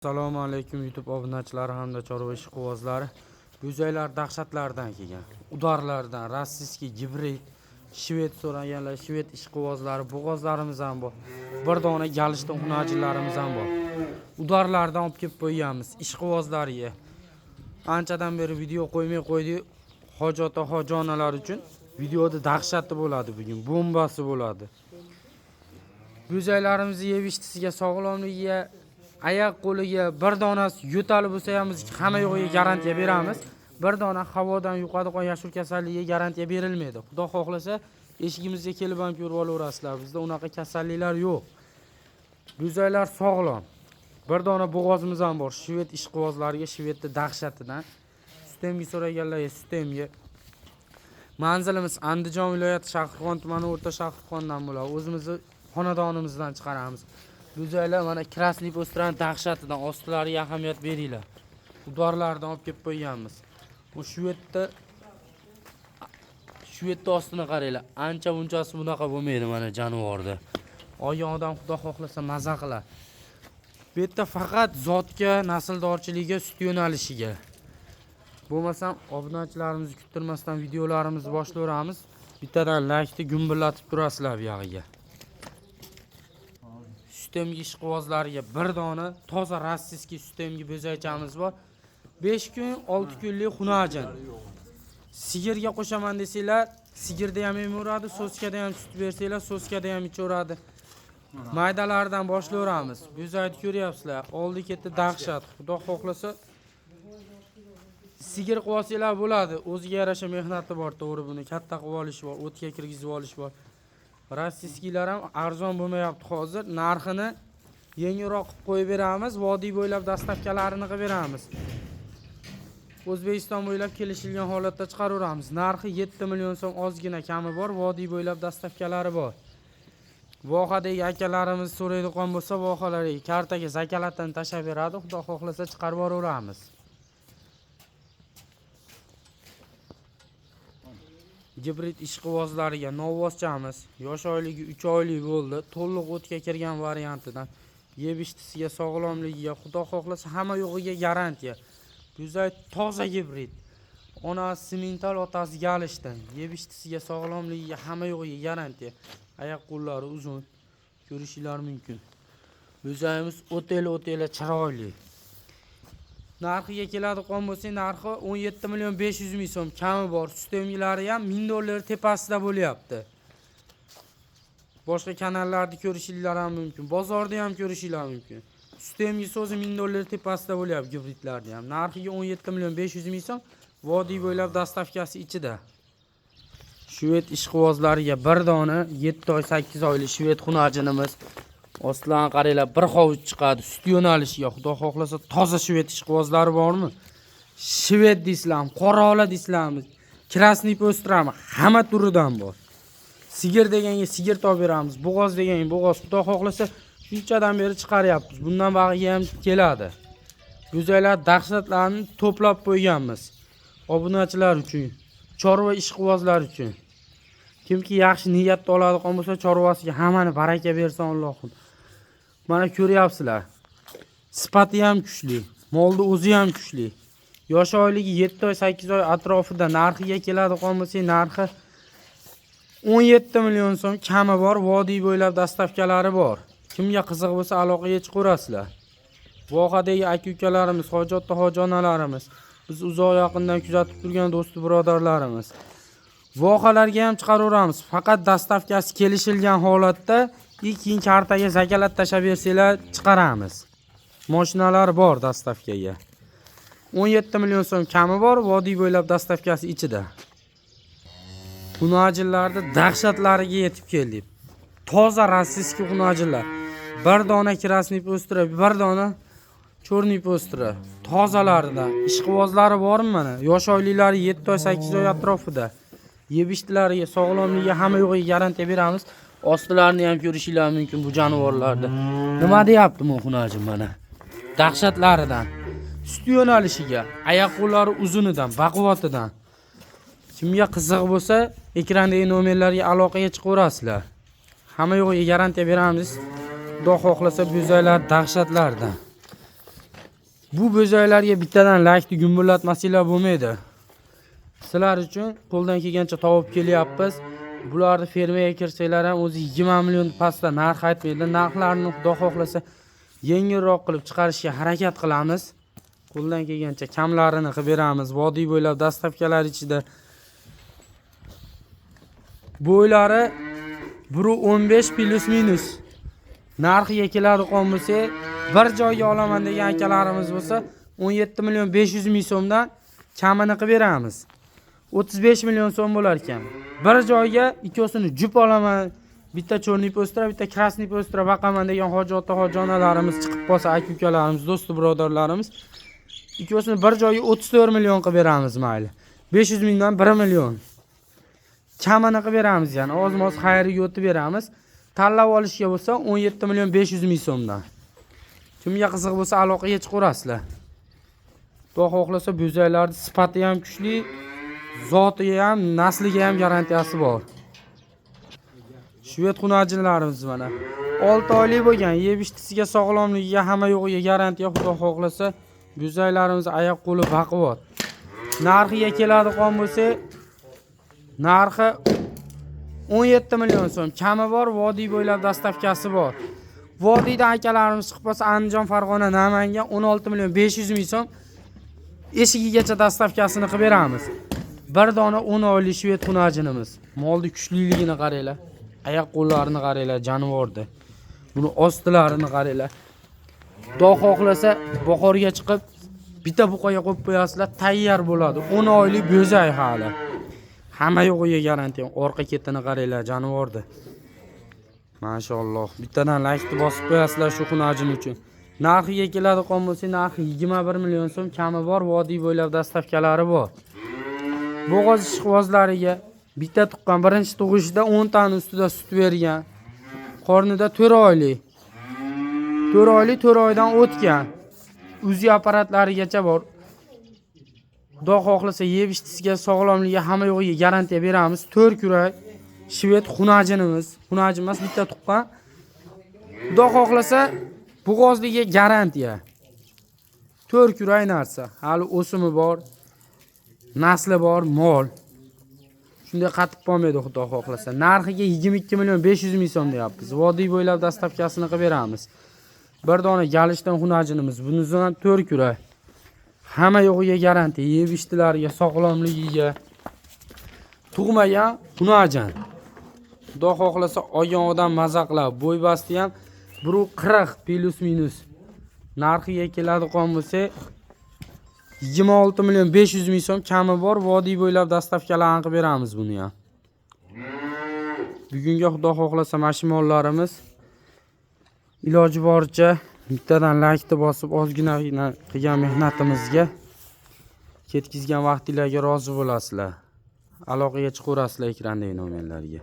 Assalomu alaykum YouTube obunachilari hamda chorva ishqibozlari. Go'zaylar dahshatlardan kelgan. Udarlardan, rossiyskiy gibrid, shved so'raganlar, shved ishqibozlari, bo'g'ozlarimiz ham bor. Bir dona galishda xunajilarimiz ham bor. Udarlardan olib kelib qo'yganmiz ishqibozlarga. Anchadan beri video qo'ymay qo'ydik. Hojota hojonalar uchun videoda dahshatli bo'ladi bugun, bombasi bo'ladi. Go'zaylarimizni yebishtisiga, sog'lomligiga, ayak qo'liga bir donasi yo'talib bo'lsa ham biz hamma yo'g'iga garantiya beramiz. Bir dona havodan yuqadigan yashil kasalligiga garantiya berilmaydi. Xudo xohlasa eshigimizga kelib ham ko'rib olaverasizlar. Bizda unaqa kasalliklar yo'q. Go'zaylar sog'lom. Bir dona bo'g'ozimiz ham bor. Shved ishqibozlarga shvedda dahshatidan. Sistemga so'raganlarga sistemga. Manzilimiz Andijon viloyati Shahrixon tumani O'rta Shahrixondan bo'ladi. O'zimizni xonadonimizdan chiqaramiz. Go'zaylar mana krasniy postran dahshatidan ostilariga ahamiyat beringlar. Udorlardan olib kelib qo'yganmiz. Bu shvedda ostini qaranglar. Ancha bunchasi bunaqa bo'lmaydi mana jonivorda. Oyog'idan xudo xohlasa maza qilar. Bu yerda faqat zotga, nasldorchilikka, sut yo'nalishiga. Bo'lmasam obunachilarimizni kuttirmasdan videolarimizni boshlayveramiz. Bittadan laykni gumbillatib turasizlar bu yog'iga. Sistemga ishqibozlariga bir dona toza rossiyskiy sistemga bo'zaychamiz bor. 5 kun, 6 kunlik xunajin. Sigirga qo'shaman desanglar, sigirda ham yemaveradi, soskada ham sut bersanglar, soskada ham ichaveradi. Maydalardan boshlayveramiz. Bo'zayni ko'ryapsizlar. Oldi ketdi dahshat. Xudo xohlasa sigir qilib olsanglar bo'ladi. O'ziga yarasha mehnati bor, to'g'ri buni katta qilib olish bor, o'tga kirgizib olish bor. Rossiyskilar ham arzon bo'lmayapti hozir. Narxini yengilroq qilib qo'yib beramiz. Vodiy bo'ylab dastavkalarini qilib beramiz. O'zbekiston bo'ylab kelishilgan holatda chiqaraveramiz. Narxi 7 million so'm ozgina kami bor. Vodiy bo'ylab dastavkalari bor. Vohadagi akalarimiz so'raydigan bo'lsa, vohalarga kartaga zakalatdan tashab beradi. Xudo xohlasa chiqarib yuboramiz. Gibrid ishqibozlariga novvozchamiz. Yosh oyligi 3 oylik bo'ldi. To'liq o'tga kirgan variantidan. Yebishtisiga, sog'lomligiga, xudo xohlasa hamma yo'g'iga garantiya. Go'zay toza gibrid. Onasi simental, otasi galishdan. Yebishtisiga, sog'lomligiga hamma yo'g'iga garantiya. Oyoq qo'llari uzun. Ko'rishinglar mumkin. Go'zayimiz o'tela chiroyli. Narxiga keladigan bo'lsa, narxi 17 million 500 ming so'm kami bor. Sistemlari ham 1000 dollar tepasida bo'lyapti. Boshqa kanallarda ko'rishinglar ham mumkin. Bozorda ham ko'rishinglar mumkin. Sistemga so'zi 1000 dollar tepasida bo'lyapti gibridlarni ham. Narxiga 17 million 500 ming so'm, vodiy bo'ylab dastavkasi ichida. Shved ishqibozlariga bir dona 7 oy 8 oylik shved xunajinimiz. Ostlan qaranglar, bir hovuch chiqadi. Sut yo'nalishiga, xudo xohlasa toza shved ishqibozlari bormi? Shved deysizlarmi, qoraola deysizlarmi, krasniy postrami, hamma turidan bor. Sigir deganga sigir topib beramiz, bo'g'oz deganga bo'g'oz. Xudo xohlasa shunchadan beri chiqaryapmiz. Bundan bag'iga ham keladi. Go'zaylar dahshatlarni to'plab qo'yganmiz. Obunachilar uchun, chorva ishqibozlar uchun. Kimki yaxshi niyatda oladigan bo'lsa, chorvasiga hammani baraka bersin Allohim. Mana ko'ryapsizlar. Sifati ham kuchli, molni o'zi ham kuchli. Yosh oyligi 7 oy 8 oy atrofida narxiga keladigan bo'lsa, narxi 17 million so'm kami bor, vodiy bo'ylab dastavkalari bor. Kimga qiziq bo'lsa aloqaga chiqaverasizlar. Vohadagi aka-ukalarimiz, hojotda hojonalarimiz, biz uzoq yaqindan kuzatib turgan do'st birodarlarimiz. Vohalarga ham chiqaraveramiz. Faqat dastavkasi kelishilgan holatda keyin kartaga zakalat tashab bersanglar chiqaramiz. Mashinalar bor dastavkaga. 17 million so'm kami bor, vodiy bo'ylab dastavkasi ichida. Xunajillarda dahshatlariga yetib keldik. Toza rossiyskiy xunajillar. Bir dona krasniy postra, bir dona chorniy postra. Tozalaridan ishqibozlari bormi mana? Yosh oyliklari 7 oy 8 oy atrofida. Yebishtilariga, sog'lomligiga hamma yo'g'iga garantiya beramiz. Ostilarini ham ko'rishinglar mumkin bu jonivorlarda. Nima deyapti bu xunajim mana? Dahshatlaridan, sut yo'nalishiga, oyoq qo'llari uzunidan, baquvvatidan. Kimga qiziq bo'lsa, ekrandagi nomerlarga aloqaga chiqaverasizlar. Hamma yo'g'iga garantiya beramiz. Xudo xohlasa bo'zaylar dahshatlardan. Bu bo'zaklarga bittadan laykni gumburlatmasanglar bo'lmaydi. Sizlar uchun qo'ldan kelgancha topib kelyapmiz. Bularni fermaga kirsanglar ham o'zi 20 million pastda narx aytmaydi. Narxlarni xudo xohlasa yengilroq qilib chiqarishga harakat qilamiz. Qo'ldan kelgancha kamlarini qilib beramiz. Vodiy bo'ylab dastavkalar ichida bo'ylari 1.15 plus minus narxiga keladigan bo'lsa, bir joyga olaman degan akalarimiz bo'lsa 17 million 500 ming so'mdan kamini qilib beramiz. 35 million so'm bo'lar ekan. Bir joyga ikkosini jup olaman, bitta cho'rniy postra, bitta krasniy postra baqaman degan hojatda hojonalarimiz chiqib qolsa, aka-ukalarimiz, do'st birodarlarimiz ikkosini bir joyga 34 million qilib beramiz mayli. 500 mingdan 1 million. Kamini qilib beramiz, ya'ni oz-moz xayriga o'tib beramiz. Tanlab olishga bo'lsa 17 million 500 ming so'mdan. Kimga qiziq bo'lsa aloqaga chiqaverasizlar. Xudo xohlasa bo'zaklarning sifati ham kuchli, zotiga ham, nasliga ham garantiyasi bor. Shved xunajinlarimiz mana 6 oylik bo'lgan, yeb-ichisiga, sog'lomligiga, hamma yo'g'iga garantiya. Xudo xohlasa bo'zaklarimiz oyoq qo'li baquvvat. Narxiga keladigan bo'lsa, narxi 17 million so'm. Kami bor, vodiy bo'ylab dastavkasi bor. Vodiydan akalarimiz chiqib qolsa, Andijon, Farg'ona, Namangan 16 million 500 ming so'm eshigigacha dastavkasini qilib beramiz. Bir dona 10 oylik shved xunajinimiz. Molni kuchliligini qaranglar. Oyoq qo'llarini qaranglar, jonivordi. Buni ostilarini qaranglar. Xudo xohlasa bahorga chiqib bitta buqaga qo'yib qo'yasizlar, tayyor bo'ladi. 10 oylik bo'zak hali. Hamma yo'g'iga garantiya. Orqa ketini qaranglar, jonivordi. Maşalloh. Bittadan laykni bosib qo'yasizlar shu xunajin uchun. Narxiga keladigan bo'lsa, narxi 21 million so'm, kami bor, vodiy bo'ylab dastavkalari bor. Bo'g'oz ishqibozlariga bitta tuqqan, birinchi tug'ishda 10 tani ustida sut bergan. Qornida 4 oylik. 4 oylik, 4 oydan o'tgan. Uzi apparatlarigacha bor. Xudo xohlasa yeb-ichisiga, sog'lomligiga, hamma yo'g'iga garantiya beramiz. 4 kurak shved xunajinimiz. Xunajin emas, bitta tuqqan. Xudo xohlasa bo'g'ozligiga garantiya. 4 kurak narsa. Hali o'simi bor, nasli bor, mol. Shunday qatib qolmaydi xudo xohlasa. Narxiga 22 million 500 ming so'm deyapmiz. Vodiy bo'ylab dastavkasini qilib beramiz. Bir dona galishdan xunajinimiz. Bunisidan 4 kurak. Hamma yo'g'iga garantiya, yeb-ichtilariga, sog'lomligiga. Tug'magan xunajin. Xudo xohlasa olgan odam maza qiladi. Bo'y basti ham 1.40 plus minus. Narxiga keladigan bo'lsa 26 million 500 ming so'm, kami bor, vodiy bo'ylab dastavkalarni qilib beramiz buni ham. Bugunga xudo xohlasa mashmonlarimiz iloji boricha bittadan laykni bosib, ozgina qilgan mehnatimizga ketkizgan vaqtinglarga rozi bo'lasizlar. Aloqaga chiqaverasizlar ekrandagi nomerlarga.